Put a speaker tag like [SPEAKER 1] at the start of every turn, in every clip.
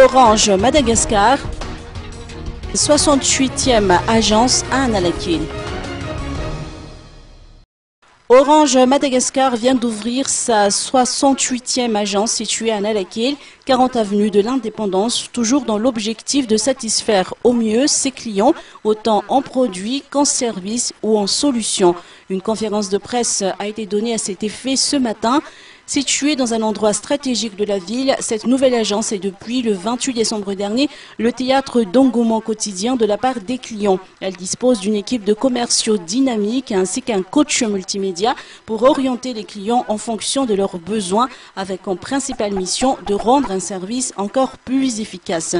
[SPEAKER 1] Orange Madagascar, 68e agence à Annalakil. Orange Madagascar vient d'ouvrir sa 68e agence située à Annalakil, 40 avenue de l'Indépendance, toujours dans l'objectif de satisfaire au mieux ses clients, autant en produits qu'en services ou en solutions. Une conférence de presse a été donnée à cet effet ce matin. Située dans un endroit stratégique de la ville, cette nouvelle agence est depuis le 28 décembre dernier le théâtre d'engouement quotidien de la part des clients. Elle dispose d'une équipe de commerciaux dynamique ainsi qu'un coach multimédia pour orienter les clients en fonction de leurs besoins avec en principale mission de rendre un service encore plus efficace.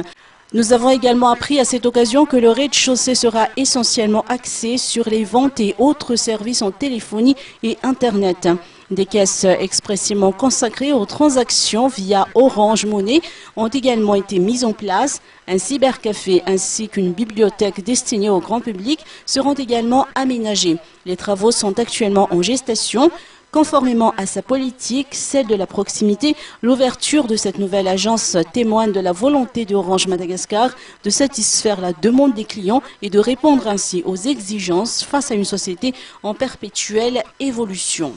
[SPEAKER 1] Nous avons également appris à cette occasion que le rez-de-chaussée sera essentiellement axé sur les ventes et autres services en téléphonie et Internet. Des caisses expressément consacrées aux transactions via Orange Money ont également été mises en place. Un cybercafé ainsi qu'une bibliothèque destinée au grand public seront également aménagés. Les travaux sont actuellement en gestation. Conformément à sa politique, celle de la proximité, l'ouverture de cette nouvelle agence témoigne de la volonté d'Orange Madagascar de satisfaire la demande des clients et de répondre ainsi aux exigences face à une société en perpétuelle évolution.